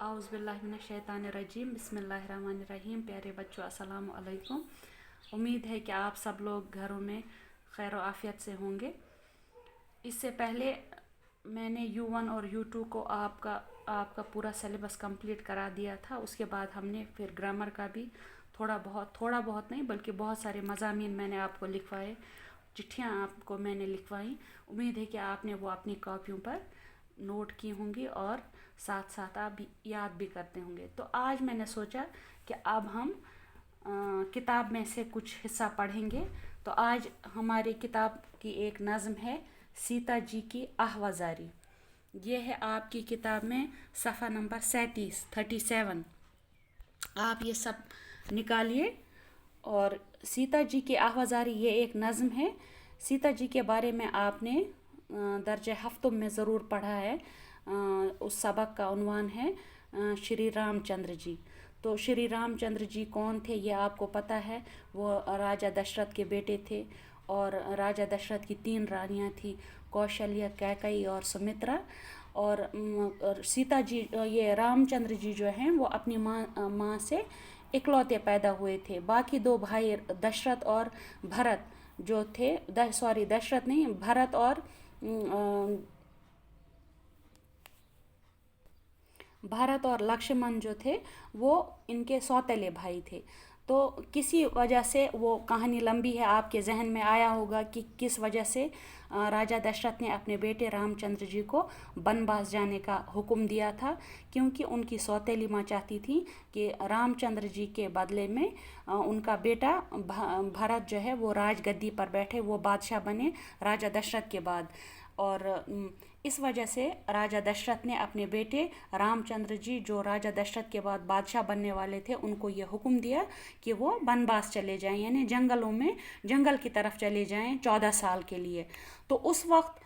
आउज़ बिल्लाहि मिनश शैतानिर रजीम बिस्मिल्लाहिर रहमानिर रहीम। प्यारे बच्चों, अस्सलाम वालेकुम। उम्मीद है कि आप सब लोग घरों में खैर आफ़ियत से होंगे। इससे पहले मैंने U1 और U2 को आपका पूरा सिलेबस कंप्लीट करा दिया था। उसके बाद हमने फिर ग्रामर का भी थोड़ा बहुत नहीं बल्कि बहुत सारे मज़ामीन मैंने आपको लिखवाए, चिट्ठियाँ आपको मैंने लिखवाई। उम्मीद है कि आपने वो अपनी कॉपियों पर नोट की होंगी और साथ साथ आप याद भी करते होंगे। तो आज मैंने सोचा कि अब हम किताब में से कुछ हिस्सा पढ़ेंगे। तो आज हमारी किताब की एक नज़म है सीता जी की आहवजारी। ये है आपकी किताब में सफ़ा नंबर 37। आप ये सब निकालिए। और सीता जी की आहवजारी ये एक नज़म है। सीता जी के बारे में आपने दर्जे हफ्तों में ज़रूर पढ़ा है। उस सबक का उन्वान है श्री रामचंद्र जी। तो श्री रामचंद्र जी कौन थे ये आपको पता है। वो राजा दशरथ के बेटे थे और राजा दशरथ की 3 रानियां थी, कौशल्या, कैकई और सुमित्रा। और सीता जी, ये रामचंद्र जी जो हैं वो अपनी माँ से इकलौते पैदा हुए थे। बाकी 2 भाई दशरथ और भरत जो थे, दशरथ नहीं, भरत और लक्ष्मण जो थे वो इनके सौतेले भाई थे। तो किसी वजह से, वो कहानी लंबी है, आपके जहन में आया होगा कि किस वजह से राजा दशरथ ने अपने बेटे रामचंद्र जी को बनवास जाने का हुक्म दिया था। क्योंकि उनकी सौतेली माँ चाहती थी कि रामचंद्र जी के बदले में उनका बेटा भरत जो है वो राजगद्दी पर बैठे, वो बादशाह बने राजा दशरथ के बाद। और इस वजह से राजा दशरथ ने अपने बेटे रामचंद्र जी, जो राजा दशरथ के बाद बादशाह बनने वाले थे, उनको ये हुक्म दिया कि वो बनवास चले जाएं, यानी जंगल की तरफ चले जाएं 14 साल के लिए। तो उस वक्त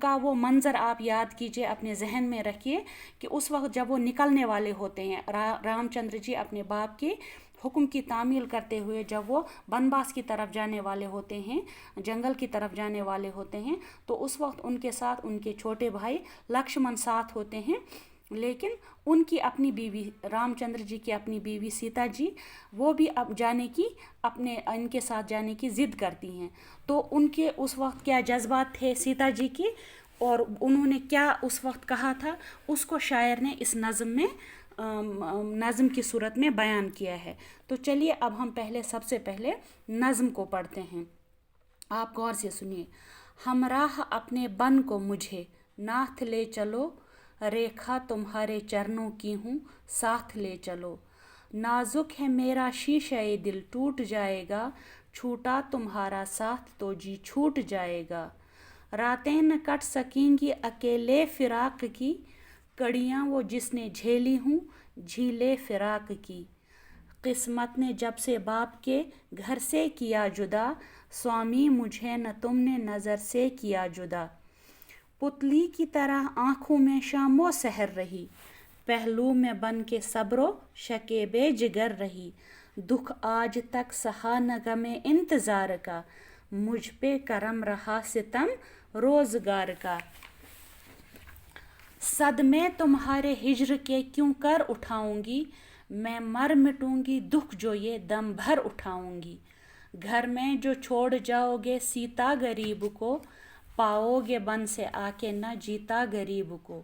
का वो मंज़र आप याद कीजिए, अपने जहन में रखिए कि उस वक्त जब वो निकलने वाले होते हैं, रामचंद्र जी अपने बाप के हुक्म की तामील करते हुए जब वो बनवास की तरफ जाने वाले होते हैं, जंगल की तरफ जाने वाले होते हैं, तो उस वक्त उनके साथ उनके छोटे भाई लक्ष्मण साथ होते हैं। लेकिन उनकी अपनी बीवी, रामचंद्र जी की अपनी बीवी सीता जी, वो भी अब इनके साथ जाने की ज़िद करती हैं। तो उनके उस वक्त क्या जज्बात थे सीता जी की, और उन्होंने क्या उस वक्त कहा था, उसको शायर ने इस नज़म की सूरत में बयान किया है। तो चलिए अब हम सबसे पहले नज़म को पढ़ते हैं। आप गौर से सुनिए। हमराह अपने बन को मुझे नाथ ले चलो, रेखा तुम्हारे चरणों की हूँ साथ ले चलो। नाजुक है मेरा शीशे दिल टूट जाएगा, छूटा तुम्हारा साथ तो जी छूट जाएगा। रातें न कट सकेंगी अकेले फिराक की, कड़ियाँ वो जिसने झेली हूँ झीले फिराक की। किस्मत ने जब से बाप के घर से किया जुदा, स्वामी मुझे न तुमने नज़र से किया जुदा। पुतली की तरह आँखों में शामो सहर रही, पहलू में बन के सब्रो शकेबे जिगर रही। दुख आज तक सहा न गमे इंतज़ार का, मुझ पे करम रहा सितम रोज़गार का। सदमे तुम्हारे हिज्र के क्यों कर उठाऊंगी, मैं मर मिटूंगी दुख जो ये दम भर उठाऊंगी। घर में जो छोड़ जाओगे सीता गरीब को, पाओगे बन से आके न जीता गरीब को।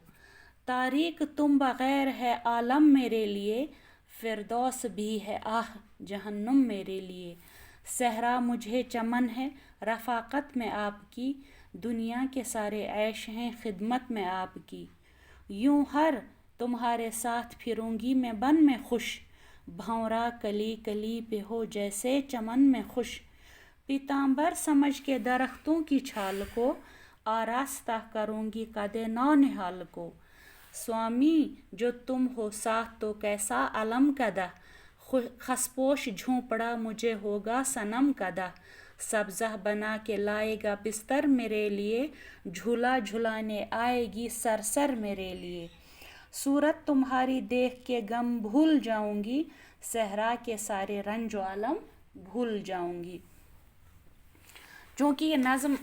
तारीक तुम बगैर है आलम मेरे लिए, फिरदौस भी है आह जहन्नुम मेरे लिए। सहरा मुझे चमन है रफ़ाकत में आपकी, दुनिया के सारे ऐश हैं खिदमत में आपकी। यूं हर तुम्हारे साथ फिरूंगी मैं बन में खुश, भंवरा कली कली पे हो जैसे चमन में खुश। पीतांबर समझ के दरख्तों की छाल को, आरास्ता करूंगी कदे नौ निहाल को। स्वामी जो तुम हो साथ तो कैसा अलम कदा, खसपोश झोंपड़ा मुझे होगा सनम कदा। सब्ज़ा बना के लाएगा बिस्तर मेरे लिए, झूला झुलाने आएगी सरसर मेरे लिए। सूरत तुम्हारी देख के गम भूल जाऊंगी, सहरा के सारे रंजो आलम भूल जाऊंगी। चूँकि ये नज़म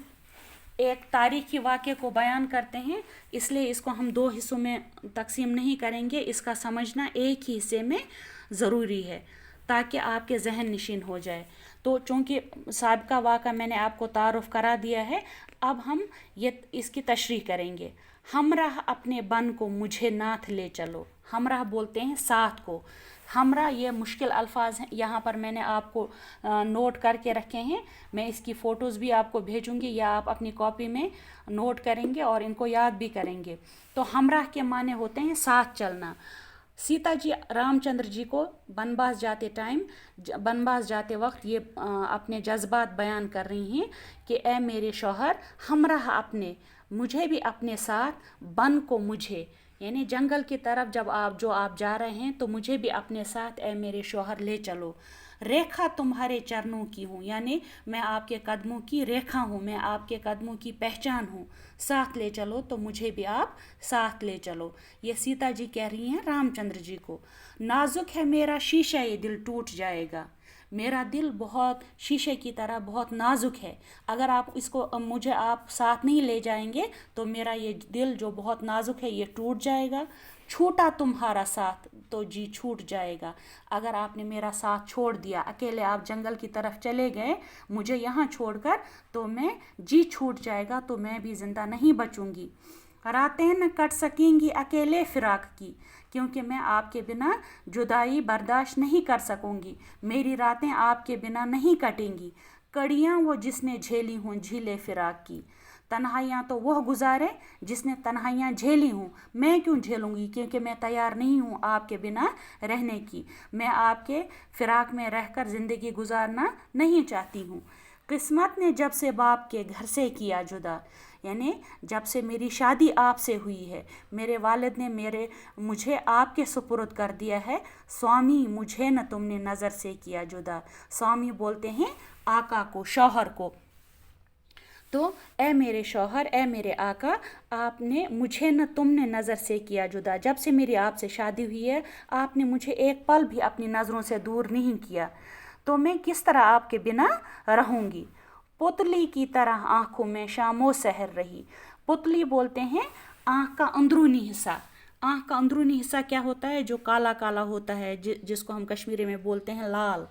एक तारीखी वाक़े को बयान करते हैं, इसलिए इसको हम दो हिस्सों में तकसीम नहीं करेंगे। इसका समझना एक ही हिस्से में ज़रूरी है ताकि आपके जहन नशीन हो जाए। तो चूँकि साबिका वाक़ा मैंने आपको तारुफ़ करा दिया है, अब हम ये इसकी तशरीह करेंगे। हमराह अपने बन को मुझे नाथ ले चलो। हमराह बोलते हैं साथ को। हमरा ये मुश्किल अल्फाज हैं, यहाँ पर मैंने आपको नोट करके रखे हैं। मैं इसकी फ़ोटोज़ भी आपको भेजूँगी या आप अपनी कॉपी में नोट करेंगे और इनको याद भी करेंगे। तो हमराह के माने होते हैं साथ चलना। सीता जी रामचंद्र जी को बनवास जाते वक्त ये अपने जज्बात बयान कर रही हैं कि ए मेरे शौहर, हमराह अपने, मुझे भी अपने साथ, बन को मुझे, यानी जंगल की तरफ जब आप जा रहे हैं तो मुझे भी अपने साथ ए मेरे शौहर ले चलो। रेखा तुम्हारे चरणों की हूँ, यानी मैं आपके कदमों की रेखा हूँ, मैं आपके कदमों की पहचान हूँ। साथ ले चलो तो मुझे भी आप साथ ले चलो। ये सीता जी कह रही हैं रामचंद्र जी को। नाजुक है मेरा शीशा, ये दिल टूट जाएगा। मेरा दिल बहुत शीशे की तरह बहुत नाजुक है, अगर आप इसको मुझे आप साथ नहीं ले जाएंगे तो मेरा ये दिल जो बहुत नाजुक है ये टूट जाएगा। छूटा तुम्हारा साथ तो जी छूट जाएगा। अगर आपने मेरा साथ छोड़ दिया, अकेले आप जंगल की तरफ चले गए मुझे यहाँ छोड़कर, तो मैं जी छूट जाएगा, तो मैं भी ज़िंदा नहीं बचूंगी। रातें न कट सकेंगी अकेले फिराक की, क्योंकि मैं आपके बिना जुदाई बर्दाश्त नहीं कर सकूंगी। मेरी रातें आपके बिना नहीं कटेंगी। कड़ियाँ वो जिसने झेली हों झीले फिराक की। तन्हाइयाँ तो वह गुजारे जिसने तन्हाइयाँ झेली हूँ, मैं क्यों झेलूँगी, क्योंकि मैं तैयार नहीं हूँ आपके बिना रहने की। मैं आपके फिराक में रहकर ज़िंदगी गुजारना नहीं चाहती हूँ। किस्मत ने जब से बाप के घर से किया जुदा, यानी जब से मेरी शादी आपसे हुई है, मेरे वालिद ने मुझे आपके सुपुर्द कर दिया है। स्वामी मुझे न तुमने नज़र से किया जुदा। स्वामी बोलते हैं आका को, शौहर को। तो ए मेरे शौहर, ए मेरे आका, आपने मुझे न तुमने नज़र से किया जुदा। जब से मेरी आपसे शादी हुई है आपने मुझे एक पल भी अपनी नज़रों से दूर नहीं किया, तो मैं किस तरह आपके बिना रहूँगी। पुतली की तरह आँखों में शामो सहर रही। पुतली बोलते हैं आँख का अंदरूनी हिस्सा। आँख का अंदरूनी हिस्सा क्या होता है, जो काला काला होता है, जिसको हम कश्मीरी में बोलते हैं लाल।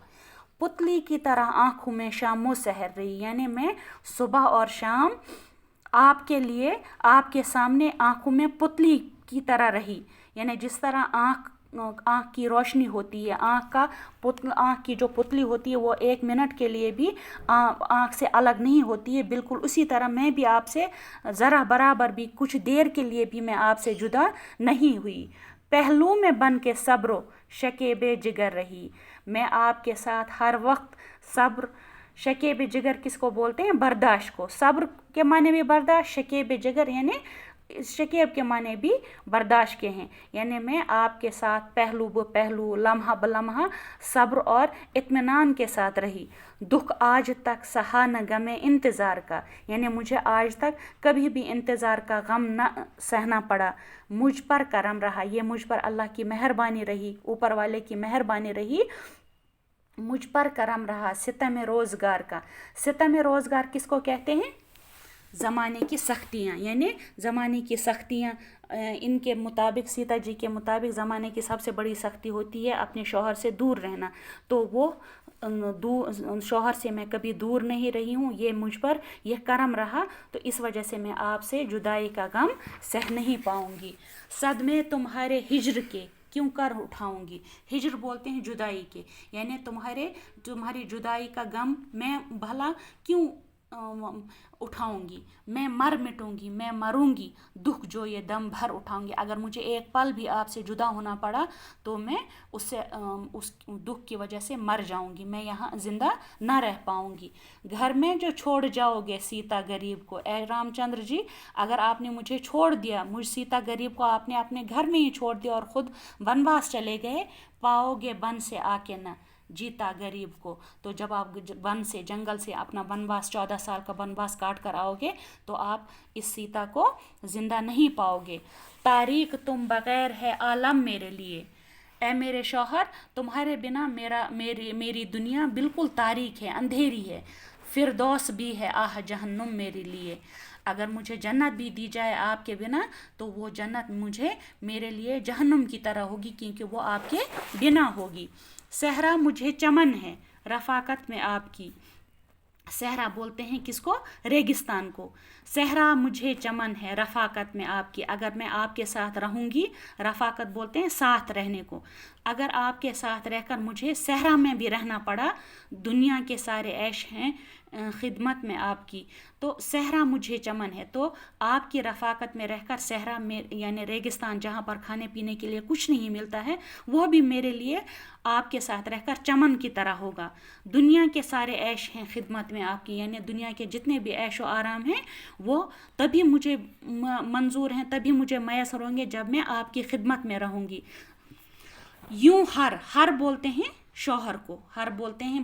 पुतली की तरह आँखों में शामो सहर रही, यानी मैं सुबह और शाम आपके लिए आपके सामने आँखों में पुतली की तरह रही। यानी जिस तरह आँख की रोशनी होती है, आँख की जो पुतली होती है वो एक मिनट के लिए भी आँख से अलग नहीं होती है, बिल्कुल उसी तरह मैं भी आपसे ज़रा बराबर भी, कुछ देर के लिए भी मैं आपसे जुदा नहीं हुई। पहलू में बन के सब्रो शकेबे जिगर रही, मैं आपके साथ हर वक्त सब्र। शकेब जिगर किसको बोलते हैं, बर्दाश्त को। सब्र के माने भी बर्दाश्त, शकेब जिगर यानी शकेब के माने भी बर्दाश्त के हैं। यानी मैं आपके साथ पहलू ब पहलू, लम्हा ब लम्हा सब्र और इत्मीनान के साथ रही। दुख आज तक सहा न गमे इंतज़ार का, यानी मुझे आज तक कभी भी इंतज़ार का गम न सहना पड़ा। मुझ पर करम रहा, ये मुझ पर अल्लाह की मेहरबानी रही, ऊपर वाले की मेहरबानी रही, मुझ पर करम रहा। सितम रोज़गार का, सितम रोज़गार किसको कहते हैं, ज़माने की सख्तियाँ, यानी ज़माने की सख्तियाँ। इनके मुताबिक, सीता जी के मुताबिक, ज़माने की सबसे बड़ी सख्ती होती है अपने शौहर से दूर रहना। तो वो शौहर से मैं कभी दूर नहीं रही हूँ, ये मुझ पर यह करम रहा, तो इस वजह से मैं आपसे जुदाई का गम सह नहीं पाऊँगी। सदमे तुम्हारे हिज्र के क्यों कर उठाऊंगी। हिज्र बोलते हैं जुदाई के, यानी तुम्हारी जुदाई का गम मैं भला क्यों उठाऊंगी। मैं मर मिटूंगी, मैं मरूंगी, दुख जो ये दम भर उठाऊंगी। अगर मुझे एक पल भी आपसे जुदा होना पड़ा तो मैं उस दुख की वजह से मर जाऊंगी, मैं यहाँ जिंदा ना रह पाऊंगी। घर में जो छोड़ जाओगे सीता गरीब को, ए रामचंद्र जी, अगर आपने मुझे छोड़ दिया, मुझ सीता गरीब को आपने अपने घर में ही छोड़ दिया और ख़ुद वनवास चले गए, पाओगे बन से आके न जीता गरीब को। तो जब आप वन से, जंगल से अपना वनवास, 14 साल का वनवास काट कर आओगे तो आप इस सीता को ज़िंदा नहीं पाओगे। तारीख तुम बग़ैर है आलम मेरे लिए, ए मेरे शौहर, तुम्हारे बिना मेरी दुनिया बिल्कुल तारीख है, अंधेरी है। फिरदौस भी है आह जहन्नुम मेरे लिए। اگر مجھے جنت بھی دی جائے آپ کے بنا تو وہ جنت میرے لیے جہنم کی طرح ہوگی، کیونکہ وہ آپ کے بنا ہوگی۔ صحرا مجھے چمن ہے رفاقت میں آپ کی، صحرا بولتے ہیں کس کو؟ ریگستان کو۔ صحرا مجھے چمن ہے رفاقت میں آپ کی، اگر میں آپ کے ساتھ رہوں گی، رفاقت بولتے ہیں ساتھ رہنے کو، اگر آپ کے ساتھ رہ کر مجھے صحرا میں بھی رہنا پڑا، دنیا کے سارے عیش ہیں خدمت میں آپ کی، تو صحرا مجھے چمن ہے، تو آپ کی رفاقت میں رہ کر صحرا میں یعنی ریگستان جہاں پر کھانے پینے کے لیے کچھ نہیں ملتا ہے، وہ بھی میرے لیے آپ کے ساتھ رہ کر چمن کی طرح ہوگا۔ دنیا کے سارے عیش ہیں خدمت میں آپ کی، یعنی دنیا کے جتنے بھی عیش و آرام ہیں وہ تبھی مجھے منظور ہیں، تبھی مجھے میسر ہوں گے جب میں آپ کی خدمت میں رہوں گی۔ یوں ہر بولتے ہیں شوہر کو، ہر بولتے ہیں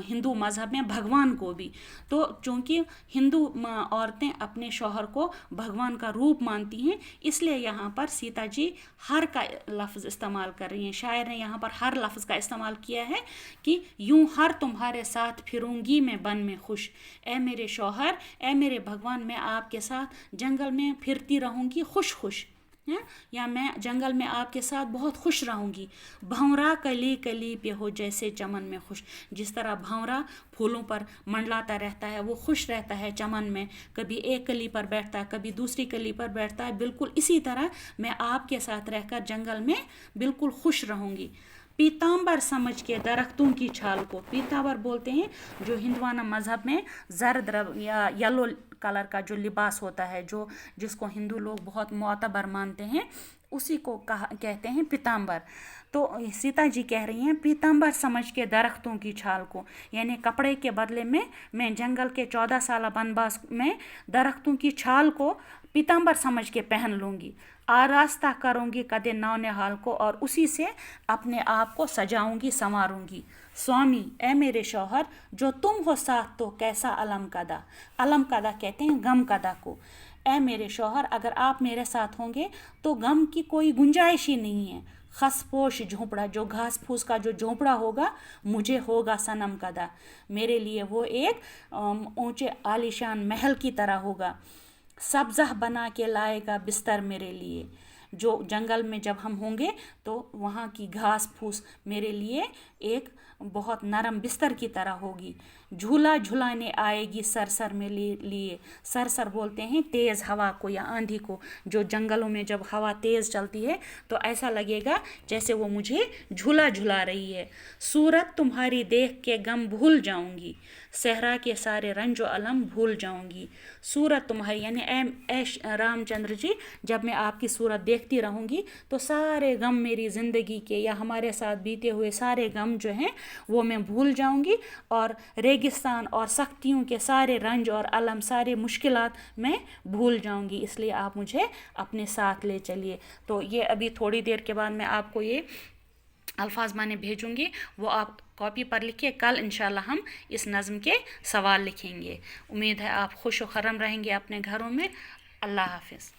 ہندو مذہب میں بھگوان کو بھی، تو چونکہ ہندو عورتیں اپنے شوہر کو بھگوان کا روپ مانتی ہیں، اس لیے یہاں پر سیتا جی ہر کا لفظ استعمال کر رہی ہیں۔ شاعر نے یہاں پر ہر لفظ کا استعمال کیا ہے کہ یوں ہر تمہارے ساتھ پھروں گی میں بن میں خوش، اے میرے شوہر، اے میرے بھگوان، میں آپ کے ساتھ جنگل میں پھرتی رہوں گی خوش، یا میں جنگل میں آپ کے ساتھ بہت خوش رہوں گی۔ بھنورا کلی کلی پہ ہو جیسے چمن میں خوش، جس طرح بھنورا پھولوں پر منڈلاتا رہتا ہے، وہ خوش رہتا ہے چمن میں، کبھی ایک کلی پر بیٹھتا ہے، کبھی دوسری کلی پر بیٹھتا ہے، بالکل اسی طرح میں آپ کے ساتھ رہ کر جنگل میں بالکل خوش رہوں گی۔ پیتامبر سمجھ کے درختوں کی چھال کو، پیتامبر بولتے ہیں جو ہندوانہ مذہب میں زرد یا یلو کلر کا جو لباس ہوتا ہے، جس کو ہندو لوگ بہت معتبر مانتے ہیں، اسی کو کہتے ہیں پیتامبر۔ تو سیتا جی کہہ رہی ہیں پیتامبر سمجھ کے درختوں کی چھال کو، یعنی کپڑے کے بدلے میں جنگل کے 14 سالہ بنواس میں درختوں کی چھال کو پیتامبر سمجھ کے پہن لوں گی، آراستہ کروں گی قد نو نہال کو، اور اسی سے اپنے آپ کو سجاؤں گی سنواروں گی۔ سوامی، اے میرے شوہر، جو تم ہو ساتھ تو کیسا علم کدا، علم کدا کہتے ہیں غم کدا کو، اے میرے شوہر اگر آپ میرے ساتھ ہوں گے تو غم کی کوئی گنجائش ہی نہیں ہے۔ خس پوش جھونپڑا، جو گھاس پھوس کا جو جھونپڑا ہوگا مجھے ہوگا صنم کدا، میرے لیے وہ ایک اونچے عالیشان محل کی طرح ہوگا۔ سبزہ بنا کے لائے گا بستر میرے لیے، جو جنگل میں جب ہم ہوں گے تو وہاں کی گھاس پھوس میرے لیے ایک بہت نرم بستر کی طرح ہوگی۔ جھولا جھلانے آئے گی سرسر میں لیے، سرسر بولتے ہیں تیز ہوا کو یا آندھی کو، جو جنگلوں میں جب ہوا تیز چلتی ہے تو ایسا لگے گا جیسے وہ مجھے جھولا جھلا رہی ہے۔ صورت تمہاری دیکھ کے غم بھول جاؤں گی، صحرا کے سارے رنج و الم بھول جاؤں گی۔ صورت تمہاری یعنی اے رام چندر جی، جب میں آپ کی صورت دیکھتی رہوں گی تو سارے غم میری زندگی کے یا ہمارے ساتھ بیتے ہوئے سارے غم جو ہیں وہ میں بھول جاؤں گی، اور ریگستان اور سختیوں کے سارے رنج اور الم، سارے مشکلات میں بھول جاؤں گی، اس لیے آپ مجھے اپنے ساتھ لے چلیے۔ تو یہ ابھی تھوڑی دیر کے بعد میں آپ کو یہ الفاظ میں بھیجوں گی، وہ آپ کاپی پر لکھیے، کل انشاءاللہ ہم اس نظم کے سوال لکھیں گے۔ امید ہے آپ خوش و خرم رہیں گے اپنے گھروں میں۔ اللہ حافظ۔